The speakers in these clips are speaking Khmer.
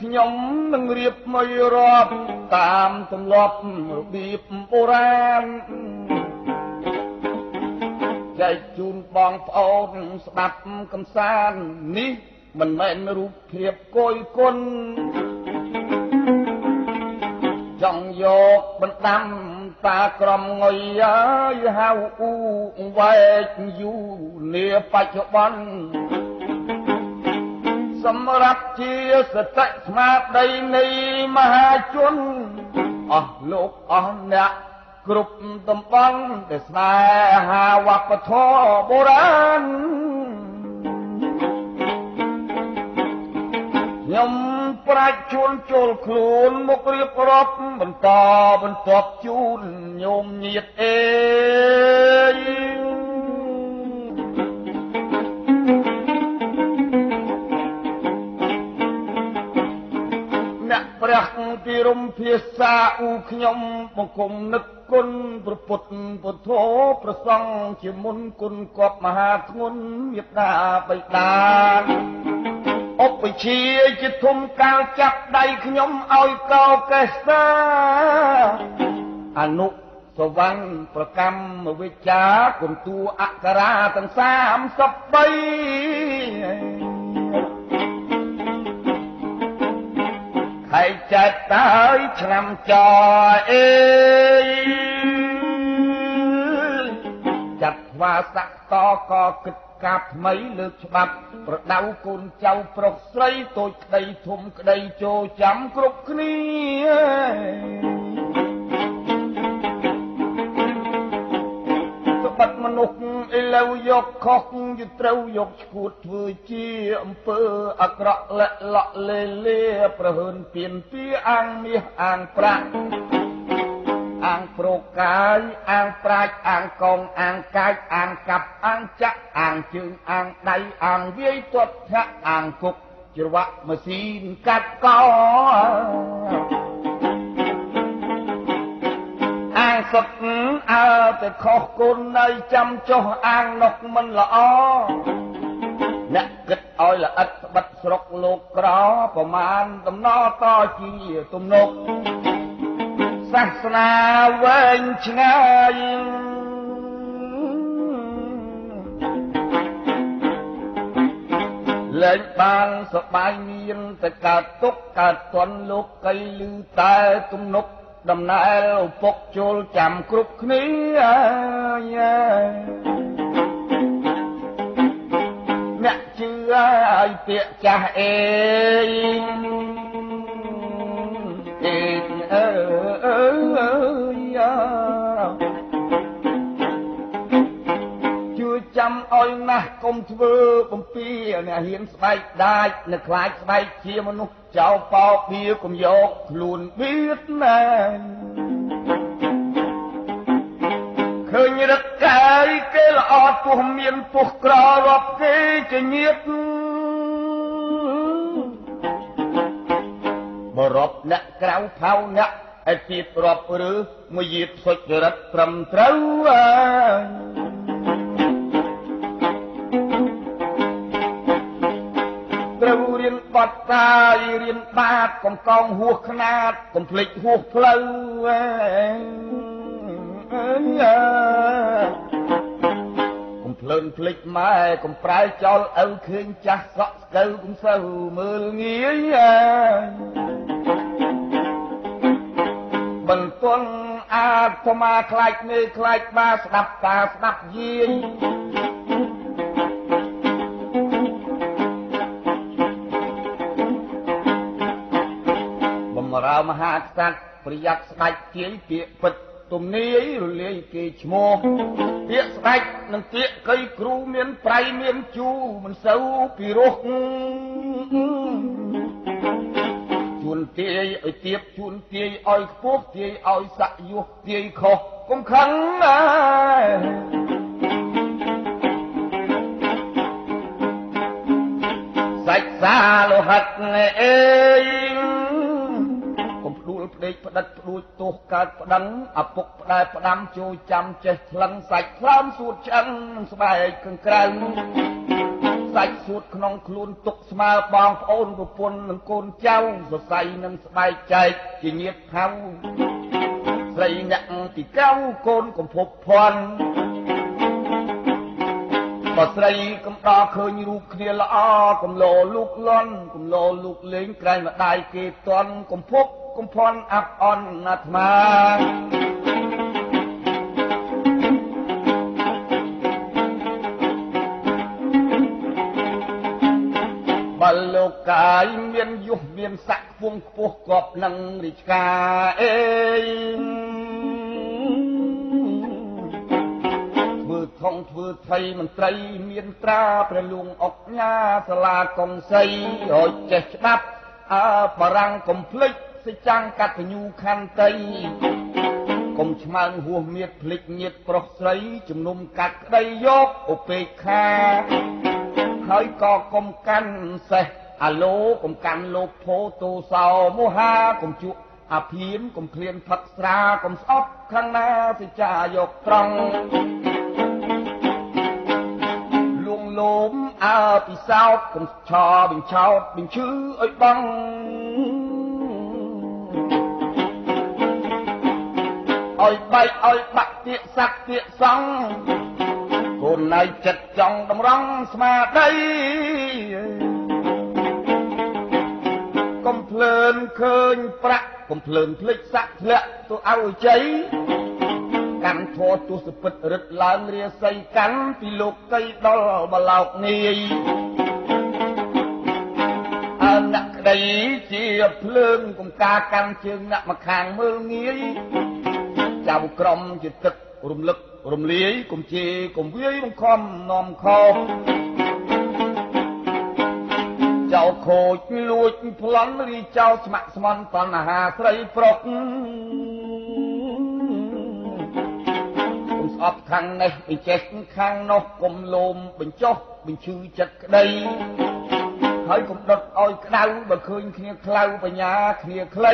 ខ្ញុំនឹងរៀបមួយរាប់តាមទម្លាប់របៀបបុរាណចែកជូនបងប្អូនស្ដាប់កំសាន្តនេះមិនមែនរូបភាពគយគុណចង់យកបណ្ដាំតាក្រមងុយហើយហៅអ៊ូវែកយូនាបច្ចុប្បន្នសម្រាប់ជាសតិស្មារតីនៃមហាជនអស់លោកអស់អ្នកគ្រប់តំបន់ដែលស្នេហាវប្បធម៌បុរាណខ្ញុំប្រាជ្ញជួនចូលខ្លួនមករៀបរាប់បន្តបន្ទាប់ជូនញោមញាតិអេអ្នកព្រះទីរំភាសាអ៊ូខ្ញុំបង្គំនឹកគុណព្រះពុទ្ធពុទ្ធោប្រសង់ជាមុនគុណគប់មហាធ្ងន់មេត្តាបិតាឧបជាជាធំកាលចាប់ដៃខ្ញុំឲ្យកោកេសាអនុសវណ្ណប្រកម្មវិជ្ជាគុំតួអក្សរាទាំង33ខែចែកតើយឆ្នាំចអេចាត់វាស័កតក៏គិតកាប់ថ្មីលើកច្បាប់ប្រដៅកូនចៅប្រុសស្រីតូចក្តីធំក្តីចូលចាំគ្រប់គ្នាបាត់មនុស្សឥឡូវយកខុសយត្រូវយកឈួតធ្វើជាអំពើអាក្រក់លាក់លក់លេលាប្រហើនពៀនពីអាងមាសអាងប្រាក់អាងប្រកាយអាងប្រាជ្ញអាងកងអាងកាយអាងកាប់អាងចាក់អាងជើងអាងដៃអាងវាយទាត់ធាក់អាងគុកច្រវាក់ម៉ាស៊ីនកាត់កោអាងសុទ្ធអើតែខុសគុណនៅចាំចុះអាងនោះមិនល្អអ្នកគិតឲ្យល្អិតស្បិតស្រុកលោកក្រប្រមាណដំណរតជាទំនុកសាសនាវែងឆ្ងាយលែងបានសបាយមានតែកើតទុកកើតទន់លោកកៃលឺតែទំនុកដំណើរឪពុកចូលចាំគ្រប់គ្នាអ្នកជឿឲ្យពាក្យចាស់អេជួយចាំឲ្យណាស់កុំធ្វើបំពីអ្នកហ៊ានស្បែកដាច់នៅខ្លាចស្បែកជាមនុស្សចោលបោកវាកុំយកខ្លួនបៀតណាឃើញរឹកកាយគេល្អទោះមានពុះក្ររាប់គេជាញាតបរាប់អ្នកក្រៅផៅអ្នកឲ្យពីប្រាប់ឬមួយយាតសុចរិតត្រឹមត្រូវត្រូវរៀនបត់តាយរៀនបាតកំកងហួសខ្នាតកំភ្លេចហួសផ្លូវកំភ្លើនភ្លេចម៉ែកំប្រែចោលឪឃើញចាស់សក់ស្កើកុំសូវមើលងាយបន្ទន់អាត្មាខ្លាចមេខ្លាចបាស្ដាប់តាស្ដាប់យាយបំរើមហាក្សត្រប្រយ័ត្នស្ដេចទាយពាក្យពិតទំនាយរលាយគេឈ្មោះពាក្យស្ដេចនិងពាក្យកៃគ្រូមានប្រៃមានជូរមិនសូវពីរោះជួនទាយឲ្យទៀបជួនទាយឲ្យខ្ពស់ទាយឲ្យស័កយុះទាយខុសកុំខឹងសាច់សាលោហិតអេកុំផ្ដួលផ្ដេកផ្ដិតផ្ដួចទោសកើតប្តឹងឪពុកផ្ដែផ្ដាំចូលចាំចេះថ្លឹងសាច់ថ្លើមសួតឆ្អឹងស្បែកខាងក្រៅ សាច់សួតក្នុងខ្លួនទុកស្មើបងប្អូនប្រពន្ធនិងកូនចៅសរសៃនឹងស្បែកចែកជាញាតិហៅស្រីអ្នកទីកៅកូនកំភពភ័ណ្ឌបើស្រីកំដរឃើញរូបគ្នាល្អកំលោលូកលន់កំលោលូកលេងក្រែងម្ដាយគេតន់កំភពកំភ័ណ្ឌអាប់អន់អាត្មាបើលោកកាយមានយុះមានស័ក្តិខ្ពង់ខ្ពស់គប់នឹងរាជការអេធ្វើថងធ្វើថៃមន្ត្រីមានត្រាព្រះលួងអុកញ៉ាសាលាកុងសីឲ្យចេះច្បាប់បារាំងកំភ្លេចសេចចាំងកតញ្ញូខន្តីកុំឆ្មើងហួសមៀតភ្លេចញាតប្រុសស្រីជំនុំកាត់ក្តីយកឧបេក្ខាហើយក៏កុំកាន់សេះអាឡូកុំកាន់លោកភោទោសោមោហាកុំជក់អាភៀនកុំឃ្លានផឹកស្រាកុំស្អប់ខាងណាសិចាយកត្រង់លួងលោមពិសោតកុំឆោបញ្ឆោតបញ្ឈឺឲ្យបងឲ្យបែកឲ្យបាក់ទៀកសាក់ទៀកសង់កូនណៃចិត្តចង់តម្រង់ស្មារតីកុំភ្លើនឃើញប្រាក់កុំភ្លើនភ្លេចសាក់ធ្លាក់ទៅឲ្យជ័យកាន់ធរទស្សពិតរឹតឡើងរាសីកាន់ពីលោកកៃដល់បឡោកនាយអើអ្នកក្តីជាភ្លើងកុំការកាន់ជើងអ្នកមកខាងមើលងាយចៅក្រមជាទឹករំលឹករំលាយកុំជេរកុំវាយបង្ខំនាំខោចៅខូចលួចប្លន់រីចៅស្មាក់ស្មន់តណ្ហាស្រីប្រុសកុំស្អប់ខាងនេះបញ្ចេះខាងនោះកុំលោមបញ្ចុះបញ្ឈឺចិត្តក្តីហើយកុំដុតឲ្យក្តៅបើឃើញគ្នាខ្លៅបញ្ញាគ្នាខ្លី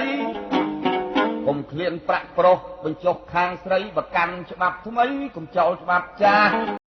កុំឃ្លានប្រាក់ប្រុសបញ្ចុះខាងស្រីបើកាន់ច្បាប់ថ្មីកុំចោលច្បាប់ចាស់